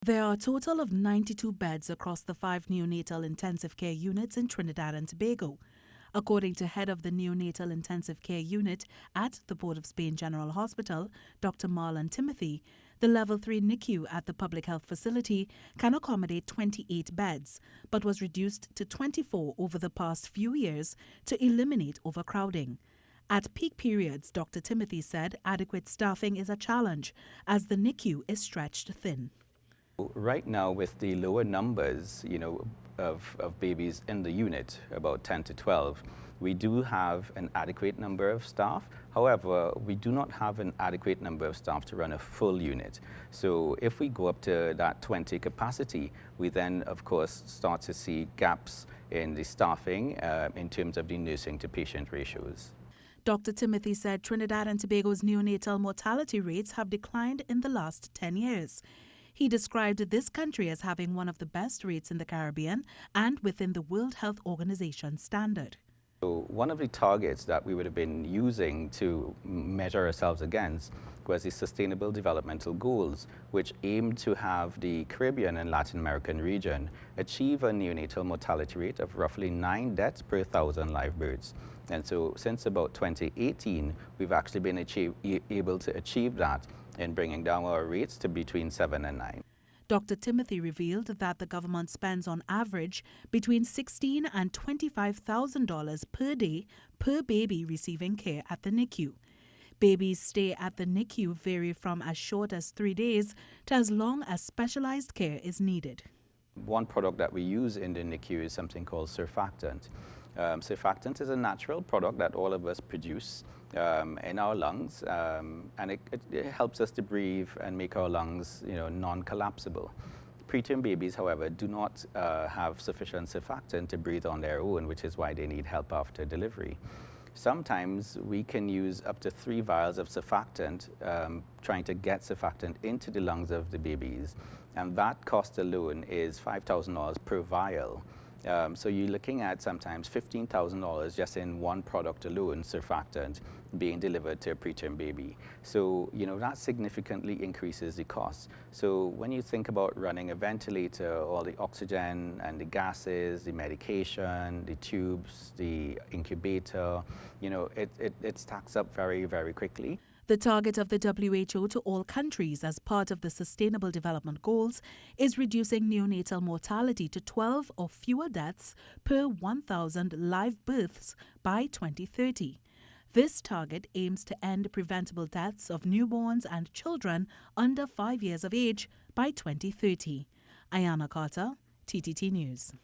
There are a total of 92 beds across the 5 neonatal intensive care units in Trinidad and Tobago. According to head of the Neonatal Intensive Care Unit at the Port of Spain General Hospital, Dr. Marlon Timothy, the Level 3 NICU at the public health facility can accommodate 28 beds, but was reduced to 24 over the past few years to eliminate overcrowding. At peak periods, Dr. Timothy said adequate staffing is a challenge as the NICU is stretched thin. Right now, with the lower numbers, of babies in the unit, about 10 to 12, we do have an adequate number of staff. However, we do not have an adequate number of staff to run a full unit. So if we go up to that 20 capacity, we then, of course, start to see gaps in the staffing in terms of the nursing to patient ratios. Dr. Timothy said Trinidad and Tobago's neonatal mortality rates have declined in the last 10 years. He described this country as having one of the best rates in the Caribbean and within the World Health Organization standard. So one of the targets that we would have been using to measure ourselves against was the Sustainable Developmental Goals, which aim to have the Caribbean and Latin American region achieve a neonatal mortality rate of roughly 9 deaths per 1,000 live births. And so since about 2018, we've actually been able to achieve that in bringing down our rates to between 7 and 9. Dr. Timothy revealed that the government spends on average between $16,000 and $25,000 per day per baby receiving care at the NICU. Babies' stay at the NICU vary from as short as 3 days to as long as specialized care is needed. One product that we use in the NICU is something called surfactant. Surfactant is a natural product that all of us produce in our lungs, and it helps us to breathe and make our lungs, non-collapsible. Preterm babies, however, do not have sufficient surfactant to breathe on their own, which is why they need help after delivery. Sometimes we can use up to 3 vials of surfactant, trying to get surfactant into the lungs of the babies, and that cost alone is $5,000 per vial. So you're looking at sometimes $15,000 just in one product alone, surfactant, being delivered to a preterm baby. So, that significantly increases the cost. So when you think about running a ventilator, all the oxygen and the gases, the medication, the tubes, the incubator, it stacks up very, very quickly. The target of the WHO to all countries as part of the Sustainable Development Goals is reducing neonatal mortality to 12 or fewer deaths per 1,000 live births by 2030. This target aims to end preventable deaths of newborns and children under 5 years of age by 2030. Ayanna Carter, TTT News.